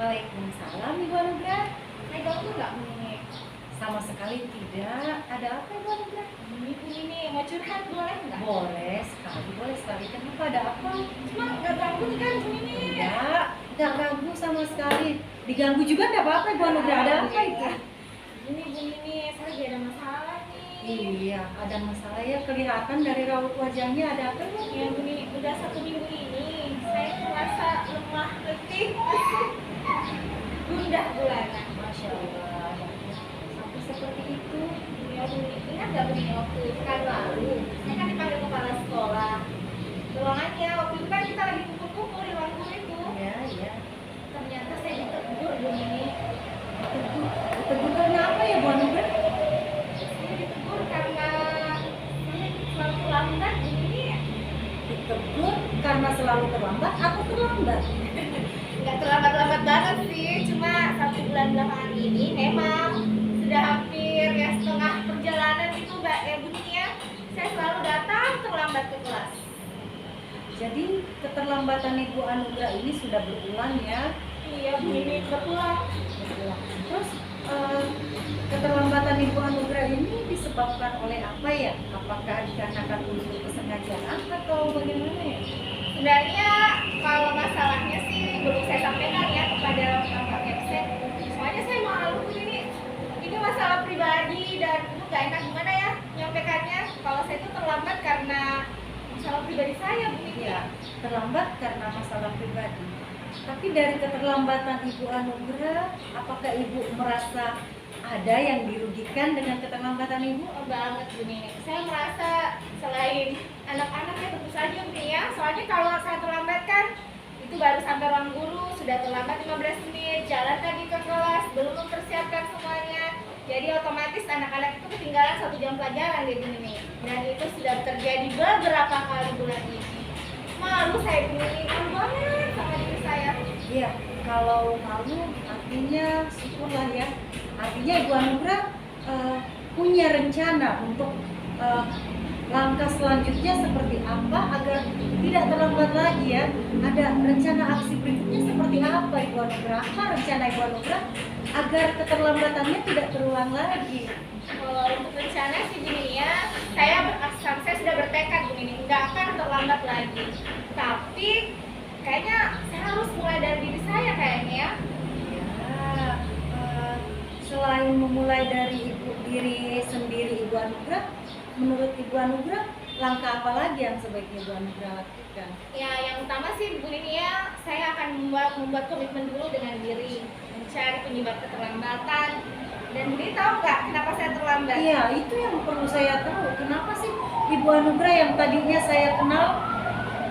Waalaikumsalam, Ibu Anugrah. Saya ganggu nggak Bu Nini? Sama sekali tidak. Ada apa, Ibu Anugrah? Ini Bu Nini mau curhat boleh nggak? Boleh sekali, boleh sekali. Kenapa, ada apa? Cuma nggak ganggu kan Bu Nini? Tidak ganggu sama sekali. Diganggu juga tidak apa-apa, Ibu Anugrah. Ada apa itu? Ini Bu Nini, saya lagi ada masalah nih. Iya, ada masalah ya. Kelihatan dari raut wajahnya. Ada apa, Ibu? Ya Bu Nini, udah 1 minggu ini saya merasa lemah, letih, gundah gulana. Masya Allah. Sampai seperti itu. Ya Bu Nini, ingat nggak Bu Nini waktu pekan lalu saya kan dipanggil kepala sekolah. Ruangannya waktu itu kan kita lagi kumpul-kumpul di ruang guru itu. Iya, iya. Ternyata saya ditegur Bu Nini. Ditegur karena apa ya, Bu Anugrah? Saya ditegur karena saya selalu terlambat Bu Nini. Ditegur karena selalu terlambat atau terlambat? Nggak terlambat-lambat banget sih, cuma 1 bulan belakangan ini memang sudah hampir ya setengah perjalanan gitu Mbak ya Bu Nini ya. Saya selalu datang terlambat ke kelas. Jadi keterlambatan Ibu Anugrah ini sudah berulang ya? Iya Bu Nini, berulang. Berulang. Terus keterlambatan Ibu Anugrah ini disebabkan oleh apa ya? Apakah dikarenakan unsur kesengajaan atau bagaimana ya? Sebenarnya kalau masalahnya sih belum saya sampaikan ya kepada Bapak Kepsek. Soalnya saya malu Bu Nini. Ini masalah pribadi dan itu nggak enak gimana ya nyampaikannya. Kalau saya itu terlambat karena masalah pribadi saya Bu Nini. Ya, terlambat karena masalah pribadi. Tapi dari keterlambatan Ibu Anugrah, apakah Ibu merasa ada yang dirugikan dengan keterlambatan Ibu? Oh, banget Bu Nini. Saya merasa selain anak-anak ya tentu saja Bu Nini ya. Soalnya kalau saya terlambat kan itu baru sampai ruang guru sudah terlambat 15 menit, jalan lagi ke kelas, belum mempersiapkan semuanya. Jadi otomatis anak-anak itu ketinggalan 1 jam pelajaran deh Bu Nini. Dan itu sudah terjadi beberapa kali bulan ini. Malu saya Bu Nini, malu banget sama diri saya. Iya, kalau malu artinya syukurlah ya. Artinya Ibu Anugrah punya rencana untuk langkah selanjutnya seperti apa agar tidak terlambat lagi ya. Ada rencana aksi berikutnya seperti apa Ibu Anugrah? Apa rencana Ibu Anugrah agar keterlambatannya tidak terulang lagi? Kalau untuk rencana sih gini ya, saya sudah bertekad Bu Nini, nggak akan terlambat lagi. Tapi kayaknya saya harus mulai dari diri saya kayaknya ya. Ya, selain memulai dari diri sendiri Ibu Anugrah, menurut Ibu Anugrah langkah apa lagi yang sebaiknya Ibu Anugrah lakukan? Ya, yang utama sih Bu Nini ya, saya akan membuat komitmen dulu dengan diri, mencari penyebab keterlambatan. Dan Bu Nini tahu nggak kenapa saya terlambat? Iya, itu yang perlu saya tahu. Kenapa sih Ibu Anugrah yang tadinya saya kenal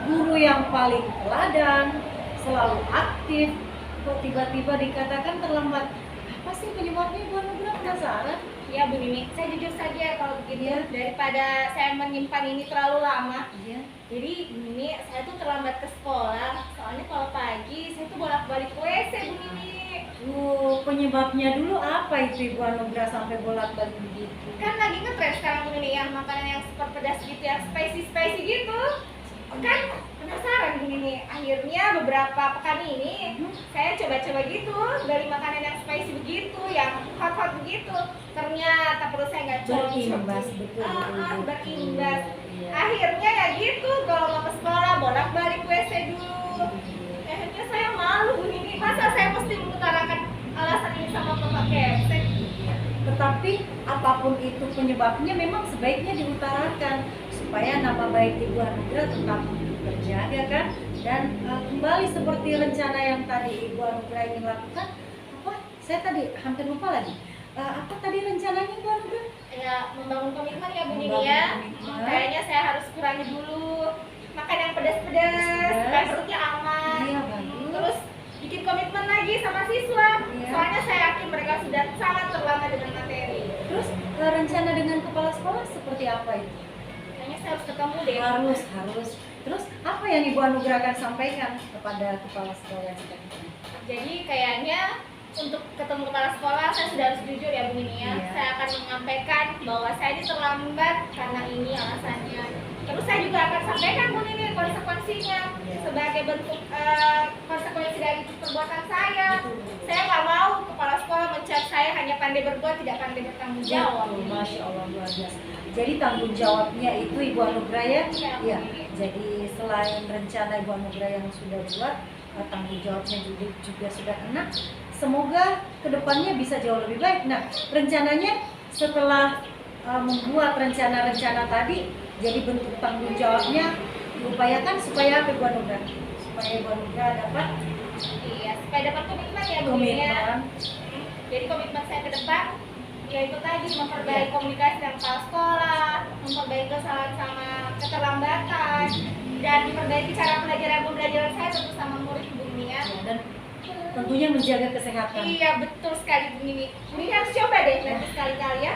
guru yang paling teladan, selalu aktif, kok tiba-tiba dikatakan terlambat? Apa sih penyebabnya Ibu Anugrah? Penasaran? Ya Bu Nini, saya jujur saja kalau begitu, Iya. daripada saya menyimpan ini terlalu lama. Iya. Jadi Bu Nini, saya tuh terlambat ke sekolah. Soalnya kalau pagi saya tuh bolak-balik ke WC Bu Nini. Penyebabnya dulu apa itu Ibu Anugrah sampai bolak-balik begitu? Kan lagi ngetrend sekarang Bu Nini ya, makanan yang super pedas gitu, yang spicy gitu. Kan penasaran Bu Nini. Akhirnya beberapa pekan ini saya coba-coba gitu dari makanan yang spicy begitu, yang hot-hot begitu. Ternyata perut saya nggak cocok. Berimbas, betul. Berimbas. Iya. Akhirnya ya gitu, kalau mau ke sekolah bolak-balik WC dulu. Akhirnya saya malu Bu Nini. Masa saya mesti mengutarakan alasan ini sama Bapak Kepsek? Tetapi apapun itu penyebabnya memang sebaiknya diutarakan supaya nama baik Ibu Anugrah tetap terjaga kan, dan kembali seperti rencana yang tadi Ibu Anugrah ingin lakukan. Apa? Saya tadi hampir lupa lagi. Apa tadi rencananya Ibu Anugrah? Ya, membangun komitmen ya Bu Nini Membangun ya. komitmen. Kayaknya saya harus kurangi dulu makan yang pedas-pedas supaya perutnya aman. Iya, bagus. Terus bikin komitmen lagi sama siswa. Iya. Soalnya saya yakin mereka sudah sangat terlambat dengan materi. Terus rencana dengan kepala sekolah seperti apa itu? Kayaknya saya harus ketemu deh. Harus. Terus apa yang Ibu Anugrah akan sampaikan kepada kepala sekolah kita? Jadi kayaknya untuk ketemu kepala sekolah saya sudah harus jujur ya Bu Nini ya. Iya. Saya akan menyampaikan bahwa saya ini terlambat karena ini alasannya. Terus saya juga akan sampaikan Bu Nini konsekuensinya Iya. sebagai bentuk konsekuensi dari perbuatan saya. pandai berbuat, tidak pandai bertanggung jawab. Betul, Masya Allah, luar biasa. Jadi tanggung jawabnya itu Ibu Anugrah ya? Iya. Ya. Jadi selain rencana Ibu Anugrah yang sudah buat, tanggung jawabnya juga sudah kena. Semoga kedepannya bisa jauh lebih baik. Nah, rencananya setelah membuat rencana-rencana tadi, jadi bentuk tanggung jawabnya diupayakan supaya apa Ibu Anugrah? Supaya Ibu Anugrah dapat Iya, supaya dapat komitmen ya Bu ya. komitmen. Jadi komitmen saya ke depan yaitu tadi memperbaiki komunikasi dengan kepala sekolah, memperbaiki kesalahan sama keterlambatan, dan memperbaiki cara pembelajaran saya tentu sama murid Bu Mimi ya. Dan tentunya menjaga kesehatan. Iya betul sekali Bu Mimi. Bu Mimi harus coba deh nanti sekali-kali ya.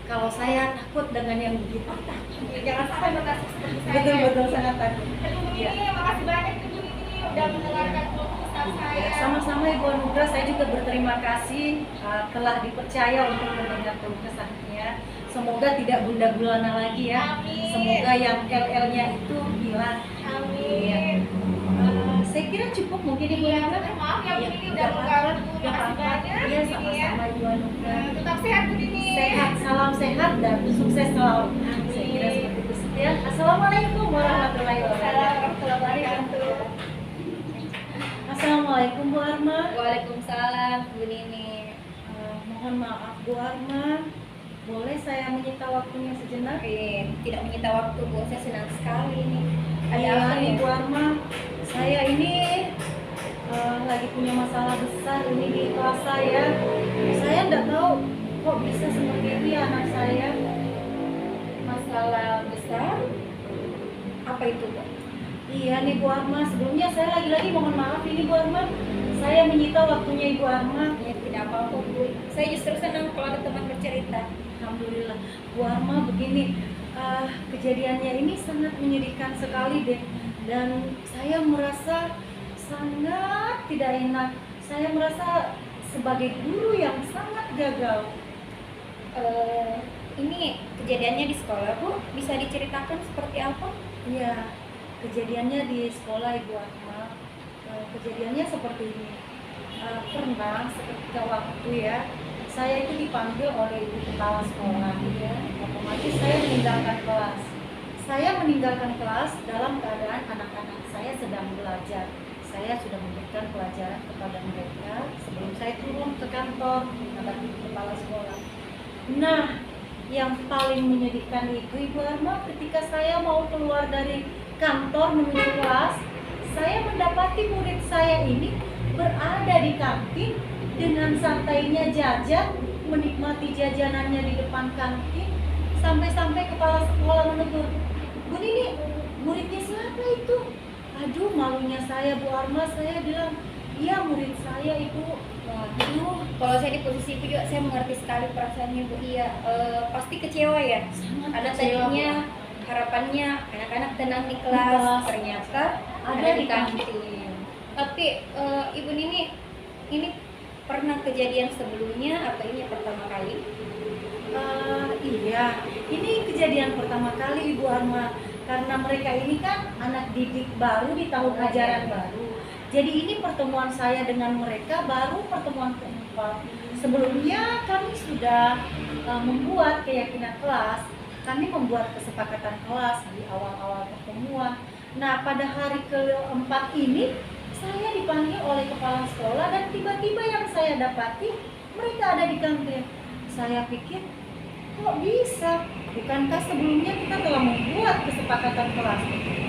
Kalau saya takut dengan yang begitu. Jangan sampai bernasib seperti saya. Betul-betul sangat takut. Aduh Bu Ya. Mimi, makasih banyak Bu Mimi udah mendengarkan keluh kesah saya. Sama-sama Ibu Anugrah, saya juga berterima kasih telah dipercaya untuk mendengar keluh kesahnya. Semoga tidak bunda gulana lagi ya. Amin. Semoga yang LL-nya itu hilang. Amin. Saya kira cukup mungkin Ibu Iya, Anugrah. maaf ya Bu Iya, Mimi udah nggak mengganggu. apa-apa. Makasih banyak Iya, Bu Mimi ya. sama-sama Ibu Anugrah. Tetap sehat Bu Mimi. Sehat, salam sehat dan sukses selalu. Saya kira seperti itu. Ya, Assalamualaikum warahmatullahi wabarakatuh. Assalamualaikum Bu Arma. Waalaikumsalam Bu Nini. Mohon maaf Bu Arma, boleh saya menyita waktunya sejenak? Tidak menyita waktu Bu, saya senang sekali ini. Ada Iya apa nih nih Bu Arma, saya ini lagi punya masalah besar ini di kelas saya. Saya nggak tahu kok bisa seperti ini anak saya. Masalah besar? Apa itu Bu? Iya nih Bu Arma, sebelumnya saya lagi-lagi mohon maaf ini Bu Arma, saya menyita waktunya Ibu Arma. Ya tidak apa-apa Bu. Saya justru senang kalau ada teman bercerita. Alhamdulillah. Bu Arma begini, kejadiannya ini sangat menyedihkan sekali deh. Dan saya merasa sangat tidak enak. Saya merasa sebagai guru yang sangat gagal. Ini kejadiannya di sekolah Bu, bisa diceritakan seperti apa? Iya, kejadiannya di sekolah Ibu Arma. Kejadiannya seperti ini. Pernah seketika waktu ya, saya itu dipanggil oleh ibu kepala sekolah ya. Otomatis saya meninggalkan kelas. Saya meninggalkan kelas dalam keadaan anak-anak saya sedang belajar. Saya sudah memberikan pelajaran kepada mereka sebelum saya turun ke kantor menghadap ibu kepala sekolah. Nah, yang paling menyedihkan itu Ibu Arma, ketika saya mau keluar dari kantor menuju kelas, saya mendapati murid saya ini berada di kantin dengan santainya jajan, menikmati jajanannya di depan kantin, sampai-sampai kepala sekolah menegur, "Bu Nini, muridnya siapa itu?" Aduh, malunya saya Bu Arma, saya bilang, "Iya, murid saya Ibu." Waduh, Kalau saya di posisi itu juga saya mengerti sekali perasaannya Bu. Iya, pasti kecewa ya. sangat Ada kecewa, tadinya Bu. harapannya anak-anak tenang di kelas. kelas, ternyata Ada di kantin. Tapi Ibu Nini, ini pernah kejadian sebelumnya atau ini yang pertama kali? Iya, ini kejadian pertama kali Ibu Arma, karena mereka ini kan anak didik baru di tahun ajaran baru. Jadi ini pertemuan saya dengan mereka baru pertemuan keempat. Sebelumnya kami sudah membuat keyakinan kelas, kami membuat kesepakatan kelas di awal-awal pertemuan. Nah, pada hari keempat ini saya dipanggil oleh kepala sekolah dan tiba-tiba yang saya dapati mereka ada di kantin. Saya pikir, kok bisa? Bukankah sebelumnya kita telah membuat kesepakatan kelas?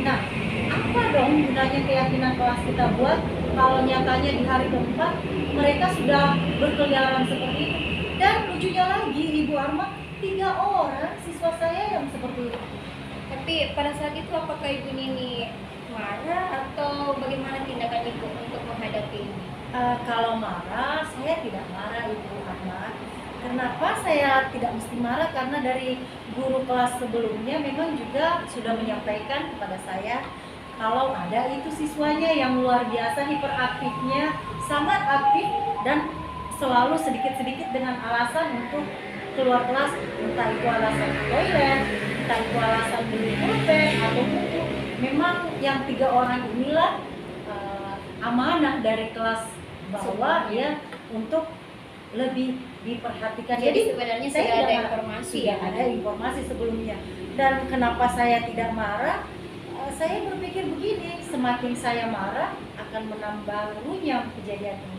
Nah, apa dong gunanya keyakinan kelas kita buat kalau nyatanya di hari keempat mereka sudah berkeliaran seperti itu? Dan lucunya lagi Ibu Arma, 3 orang siswa saya yang seperti itu. Tapi pada saat itu apakah Ibu Nini marah atau bagaimana tindakan Ibu untuk menghadapi ini? Kalau marah, saya tidak marah Ibu Ahmad. Kenapa saya tidak mesti marah? Karena dari guru kelas sebelumnya memang juga sudah menyampaikan kepada saya kalau ada itu siswanya yang luar biasa hiperaktifnya, sangat aktif dan selalu sedikit-sedikit dengan alasan untuk keluar kelas, entah itu alasan toilet, entah itu alasan beli pulpen atau buku. Memang yang 3 orang inilah amanah dari kelas bawah ya untuk lebih diperhatikan. Jadi sebenarnya saya sudah ada tidak informasi sudah ya, ada informasi sebelumnya. Dan kenapa saya tidak marah? Saya berpikir begini, semakin saya marah akan menambah runyam kejadian ini.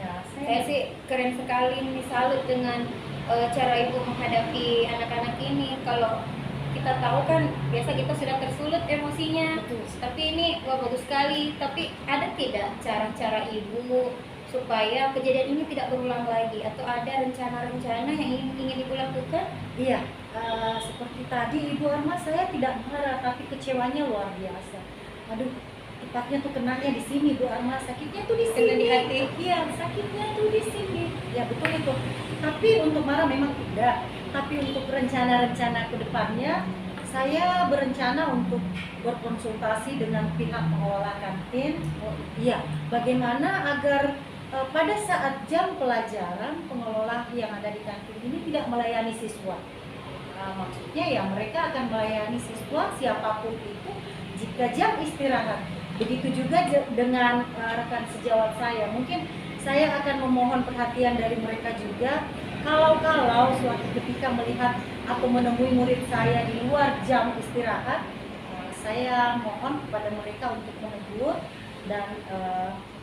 Ya, Saya sih keren sekali nih, salut dengan cara ibu menghadapi anak-anak ini. Kalau kita tahu kan biasa kita sudah tersulut emosinya, Betul. tapi ini wah bagus sekali. Tapi ada tidak cara-cara ibu supaya kejadian ini tidak berulang lagi, atau ada rencana-rencana yang ingin ibu lakukan? Iya, seperti tadi Ibu Arma, saya tidak marah tapi kecewanya luar biasa. Aduh, tepatnya tuh kenanya di sini Bu Arma, sakitnya tuh di Kena sini. di hati. Iya, sakitnya tuh di sini. Ya betul itu. Tapi untuk marah memang tidak. Tapi untuk rencana-rencana ke depannya, saya berencana untuk berkonsultasi dengan pihak pengelola kantin. Iya, bagaimana agar pada saat jam pelajaran pengelola yang ada di kantin ini tidak melayani siswa. Maksudnya ya mereka akan melayani siswa siapapun itu jika jam istirahat. Begitu juga dengan rekan sejawat saya. Mungkin saya akan memohon perhatian dari mereka juga. Kalau suatu ketika melihat atau menemui murid saya di luar jam istirahat, saya mohon kepada mereka untuk menegur dan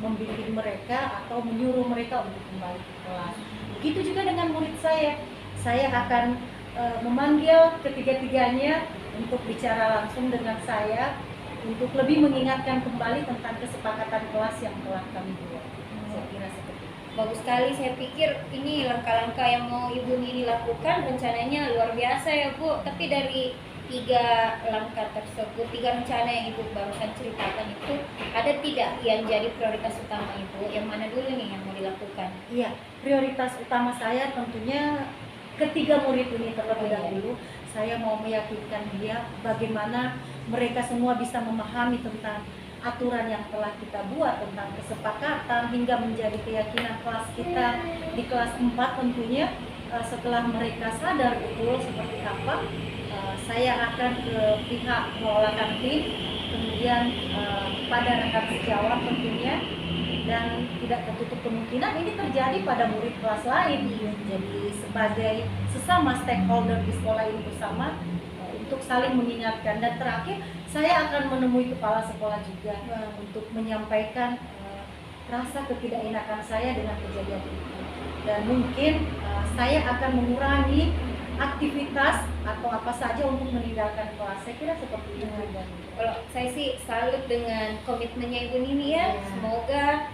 membimbing mereka atau menyuruh mereka untuk kembali ke kelas. Begitu juga dengan murid saya akan memanggil ketiga-tiganya untuk bicara langsung dengan saya untuk lebih mengingatkan kembali tentang kesepakatan kelas yang telah kami buat. Saya kira seperti itu. Bagus sekali, saya pikir ini langkah-langkah yang mau Ibu Nini lakukan rencananya luar biasa ya Bu. Tapi dari 3 langkah tersebut, 3 rencana yang Ibu barusan ceritakan itu, ada tidak yang jadi prioritas utama Ibu? Yang mana dulu nih yang mau dilakukan? Iya, prioritas utama saya tentunya ketiga murid ini terlebih dahulu. Saya mau meyakinkan dia bagaimana mereka semua bisa memahami tentang aturan yang telah kita buat, tentang kesepakatan hingga menjadi keyakinan kelas kita di kelas 4 tentunya. Setelah mereka sadar betul seperti apa, saya akan ke pihak pengelola kantin, kemudian pada rekan sejawat tentunya, dan tidak tertutup kemungkinan ini terjadi pada murid kelas lain. Jadi sebagai sesama stakeholder di sekolah ini bersama untuk saling mengingatkan. Dan terakhir saya akan menemui kepala sekolah juga untuk menyampaikan rasa ketidakenakan saya dengan kejadian itu. Dan mungkin saya akan mengurangi aktivitas atau apa saja untuk meninggalkan kelas. Saya kira seperti itu. Kalau saya sih salut dengan komitmennya Ibu Nini ya. Semoga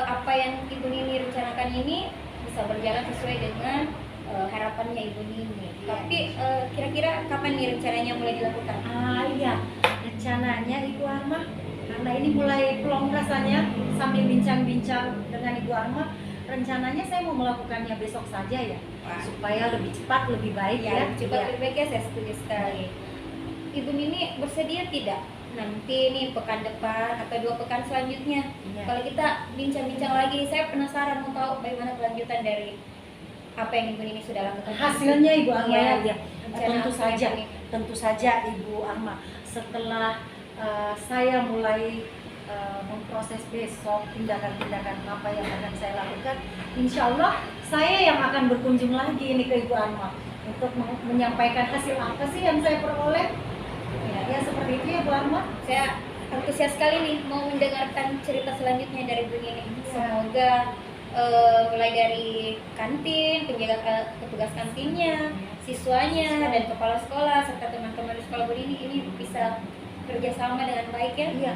apa yang Ibu Nini rencanakan ini bisa berjalan sesuai dengan harapannya Ibu Nini. Tapi kira-kira kapan nih rencananya mulai dilakukan? Iya, rencananya Ibu Arma, karena ini mulai plong rasanya sambil bincang-bincang dengan Ibu Arma, rencananya saya mau melakukannya besok saja ya. Supaya lebih cepat, lebih baik ya. Cepat lebih baik ya, saya setuju sekali. Ibu Nini bersedia tidak nanti nih pekan depan atau 2 pekan selanjutnya, kalau kita bincang-bincang lagi? Saya penasaran mau tahu bagaimana kelanjutan dari apa yang Ibu Nini sudah lakukan. Hasilnya Ibu Arma ya. Rencana Tentu saja Ibu Arma, setelah saya mulai memproses besok tindakan-tindakan apa yang akan saya lakukan, insya Allah saya yang akan berkunjung lagi ini ke Ibu Arma untuk menyampaikan hasil apa sih yang saya peroleh. Ya seperti itu ya Bu Arma. Saya antusias sekali nih mau mendengarkan cerita selanjutnya dari Bu Nini. Semoga mulai dari kantin, penjaga petugas kantinnya, siswanya, dan kepala sekolah serta teman-teman di sekolah Bu Nini ini bisa kerjasama dengan baik ya. Iya,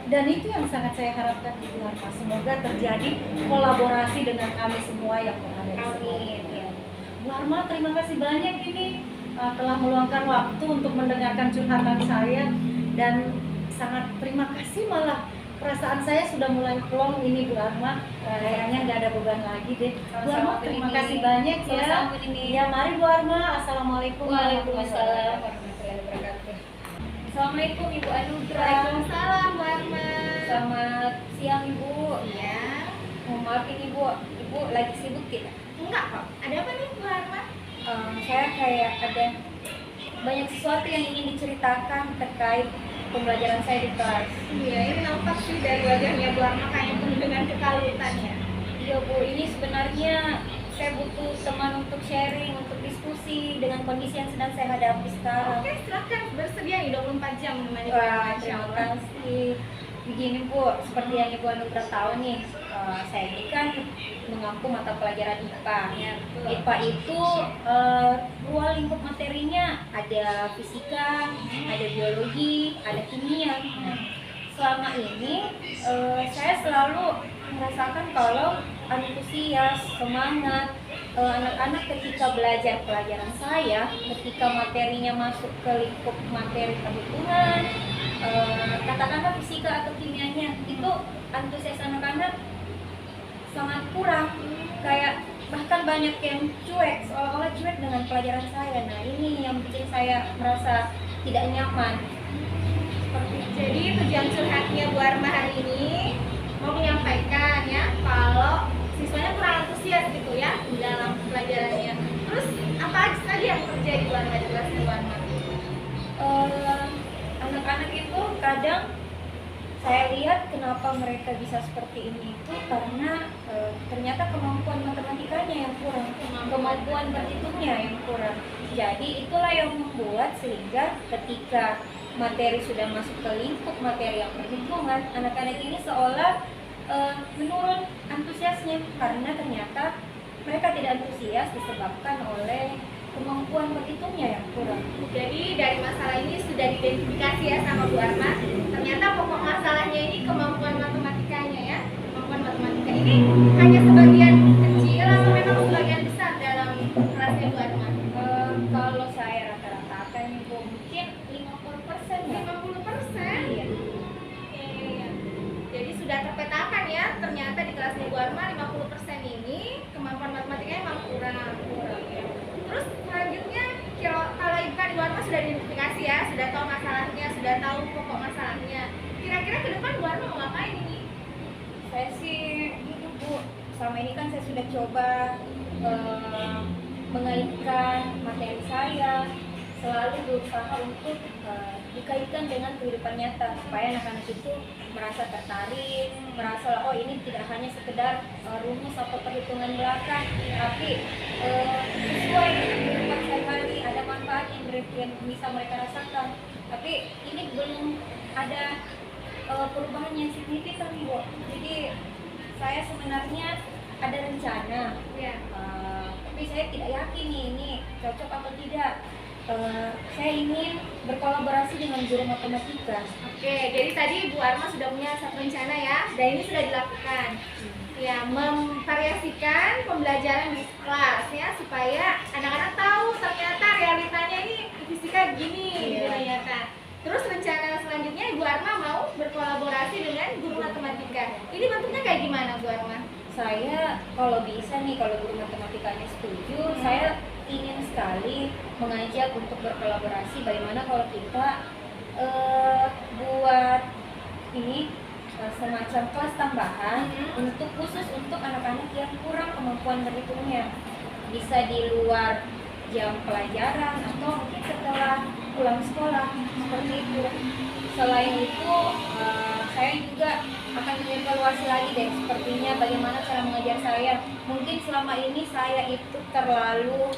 dan itu yang sangat saya harapkan Ibu Arma. Semoga terjadi kolaborasi dengan kami semua yang berada di sekolah. Amin. Ya. Bu Arma, terima kasih banyak ini telah meluangkan waktu untuk mendengarkan curhatan saya, dan sangat terima kasih, malah perasaan saya sudah mulai plong ini Bu Arma. Kayaknya nggak ada beban lagi deh. Bu Arma, terima kasih banyak ya. Ya, mari Bu Arma. Assalamualaikum Waalaikumsalam warahmatullahi wabarakatuh. Assalamualaikum Ibu Anugrah. Waalaikumsalam Bu Arma. Selamat siang Ibu. Iya. Mohon maaf ini Ibu lagi sibuk tidak? Enggak kok. Ada apa nih Bu Arma? Saya kayak ada banyak sesuatu yang ingin diceritakan terkait pembelajaran saya di kelas. Iya, ini nampak sih dari wajahnya Bu Arma kayak penuh dengan kekalutannya. Iya Bu, ini sebenarnya saya butuh teman untuk sharing, untuk diskusi dengan kondisi yang sedang saya hadapi sekarang. Oke, silakan bersedia nih 24 jam menemani Bu Wah, Arma, insya terima Allah. kasih. Begini Bu, seperti yang Ibu Anugrah tahu nih, saya ini kan mengampu mata pelajaran IPA. Ya, betul. IPA itu ruang lingkup materinya ada fisika, ada biologi, ada kimia. Nah, selama ini saya selalu merasakan kalau antusias, semangat anak-anak ketika belajar pelajaran saya, ketika materinya masuk ke lingkup materi perhitungan, katakanlah fisika atau kimianya, itu antusias anak-anak sangat kurang, kayak bahkan banyak yang cuek, seolah-olah cuek dengan pelajaran saya. Nah ini yang bikin saya merasa tidak nyaman. Jadi tujuan curhatnya Bu Arma hari ini mau menyampaikan ya kalau siswanya kurang antusias gitu ya di dalam pelajarannya. Terus apa aja saja yang terjadi Bu Arma di kelas Bu Arma? Anak-anak itu kadang saya lihat kenapa mereka bisa seperti ini itu karena ternyata kemampuan matematikanya yang kurang, kemampuan berhitungnya yang kurang. Jadi itulah yang membuat sehingga ketika materi sudah masuk ke lingkup materi yang perhitungan, anak-anak ini seolah menurun antusiasnya karena ternyata mereka tidak antusias disebabkan oleh kemampuan berhitungnya yang kurang. Jadi dari masalah ini sudah diidentifikasi ya sama Bu Arma. Ternyata pokok masalahnya ini kemampuan matematikanya ya. Kemampuan matematika ini hanya sebagian kecil atau memang sebagian besar dalam kelasnya Bu Arma? Kalau saya rata-rata nih Bu, mungkin 50% ya. 50%? Iya. Iya. Jadi sudah terpetakan ya, ternyata di kelasnya Bu Arma 50% ini kemampuan matematikanya memang kurang ya. Terus selanjutnya kalau Ibu kan Bu Arma sudah identifikasi ya, sudah tahu masalahnya, sudah tahu pokok masalahnya. Kira-kira ke depan Bu Arma mau ngapain ini? Saya sih gitu Bu, selama ini kan saya sudah coba mengaitkan materi saya, selalu berusaha untuk dikaitkan dengan kehidupan nyata supaya anak-anak itu merasa tertarik, merasa oh ini tidak hanya sekedar rumus atau perhitungan belaka, tapi sesuai dengan kehidupan sehari-hari, ada manfaat yang bisa mereka rasakan. Tapi ini belum ada perubahan yang signifikan Bu. Jadi saya sebenarnya ada rencana, Ya. tapi saya tidak yakin nih ini cocok atau tidak. Saya ingin berkolaborasi dengan guru matematika. Oke, jadi tadi Bu Arma sudah punya satu rencana ya, dan ini sudah dilakukan. Ya, memvariasikan pembelajaran di kelas ya, supaya anak-anak tahu ternyata realitanya ini fisika gini Iya. ternyata. Terus rencana selanjutnya Ibu Arma mau berkolaborasi dengan guru matematika. Ini bentuknya kayak gimana Bu Arma? Saya kalau bisa nih, kalau guru matematikanya setuju, saya ingin sekali mengajak untuk berkolaborasi. Bagaimana kalau kita buat ini semacam kelas tambahan untuk khusus untuk anak-anak yang kurang kemampuan berhitungnya, bisa di luar jam pelajaran atau mungkin setelah pulang sekolah seperti itu. Selain itu saya juga akan mengevaluasi lagi deh sepertinya bagaimana cara mengajar saya. Mungkin selama ini saya itu terlalu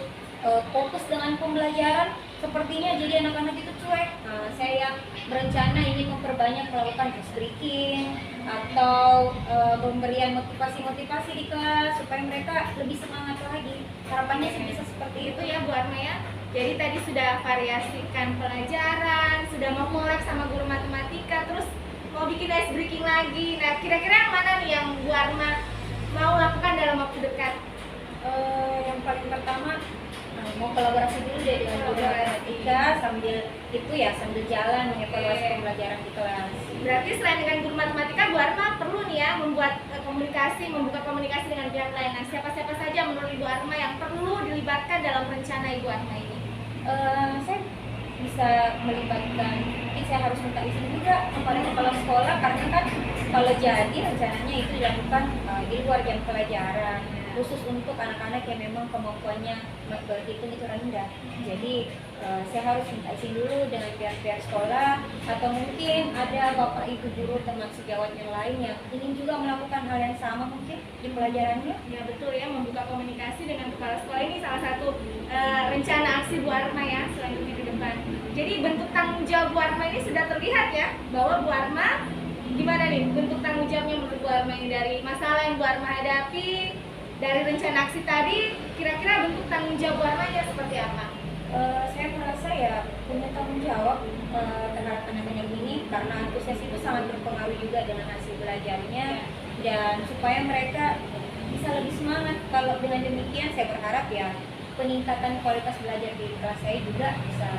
fokus dengan pembelajaran, sepertinya jadi anak-anak itu cuek. Saya berencana ingin memperbanyak melakukan ice breaking atau pemberian motivasi-motivasi di kelas supaya mereka lebih semangat lagi. Harapannya sih bisa seperti itu Itu ya Bu Arma ya. Jadi tadi sudah variasikan pelajaran, sudah mau collab sama guru matematika, terus mau bikin ice breaking lagi. Nah, kira-kira yang mana nih yang Bu Arma mau lakukan dalam waktu dekat? Yang paling pertama mau kolaborasi dulu deh dengan guru matematika sambil itu ya, sambil jalan mengevaluasi pembelajaran di kelas. Berarti selain dengan guru matematika, Bu Arma perlu nih ya membuat komunikasi, membuka komunikasi dengan pihak lain. Nah, siapa-siapa saja menurut Ibu Arma yang perlu dilibatkan dalam rencana Ibu Arma ini? Saya bisa melibatkan, mungkin saya harus minta izin juga kepada kepala sekolah karena kan kalau jadi rencananya itu dilakukan di luar jam pelajaran, khusus untuk anak-anak yang memang kemampuannya berhitung itu rendah. Jadi saya harus minta izin dulu dengan pihak-pihak sekolah, atau mungkin ada bapak ibu guru teman sejawat yang lain yang ingin juga melakukan hal yang sama mungkin di pelajarannya. Ya betul ya, membuka komunikasi dengan kepala sekolah ini salah satu rencana aksi Bu Arma ya selanjutnya ke depan. Jadi bentuk tanggung jawab Bu Arma ini sudah terlihat ya, bahwa Bu Arma gimana nih bentuk tanggung jawabnya menurut Bu Arma ini, dari masalah yang Bu Arma hadapi, dari rencana aksi tadi, kira-kira bentuk tanggung jawab Bu Arma seperti apa? Saya merasa ya punya tanggung jawab terhadap anak-anak ini, karena antusias itu sangat berpengaruh juga dengan hasil belajarnya, dan supaya mereka bisa lebih semangat. Kalau dengan demikian saya berharap ya peningkatan kualitas belajar di kelas saya juga bisa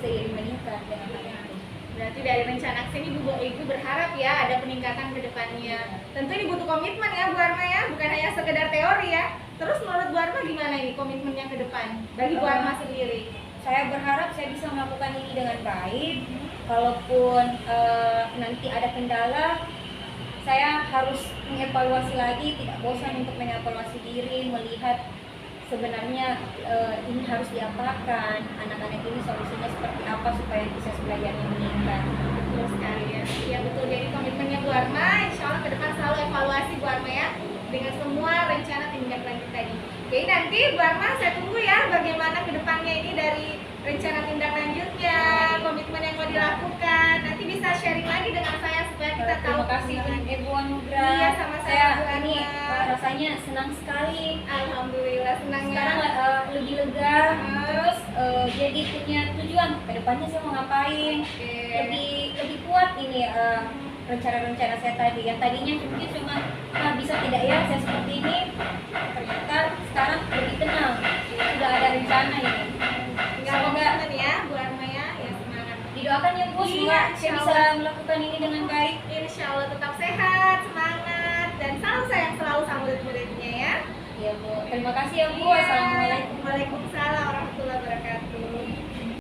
seiring meningkat dengan hal itu. Berarti dari rencana aksi ini Ibu berharap ya ada peningkatan ke depannya. Tentu ini butuh komitmen ya Bu Arma ya, bukan hanya sekedar teori ya. Terus menurut Bu Arma gimana ini komitmennya ke depan bagi Bu Arma sendiri? Saya berharap saya bisa melakukan ini dengan baik. Kalaupun nanti ada kendala, saya harus mengevaluasi lagi, tidak bosan untuk mengevaluasi diri, melihat sebenarnya ini harus diapakan, anak-anak ini solusinya seperti apa supaya bisa belajarnya meningkat. Betul sekali ya. Ya betul, jadi komitmennya Bu Arma, insya Allah ke depan selalu evaluasi Bu Arma ya, dengan semua rencana tindak lanjut tadi. Jadi nanti Bu Arma saya tunggu ya bagaimana ke depannya ini dari rencana tindak lanjutnya, komitmen yang mau dilakukan. Nanti bisa sharing lagi dengan saya supaya kita tahu. Terima kasih Ibu Anugrah. Iya, sama-sama, Saya Bu ini Arma. rasanya senang sekali. Alhamdulillah senang ya. Sekarang lebih lega, terus jadi punya tujuan ke depannya saya mau ngapain. Oke. Lebih kuat ini rencana-rencana saya tadi. Yang tadinya mungkin cuma bisa tidak ya saya seperti ini, ternyata sekarang lebih tenang. Sudah ada rencana ini. Tinggal Semoga komitmen ya Bu Arma ya, ya semangat. didoakan ya Bu, Iya, semoga saya insya bisa Allah. melakukan ini dengan baik. Insya Allah tetap sehat, semangat, dan salam sayang selalu sama murid-muridnya ya. Ya Bu, terima kasih ya Bu. Iya. Assalamualaikum. Waalaikumsalam.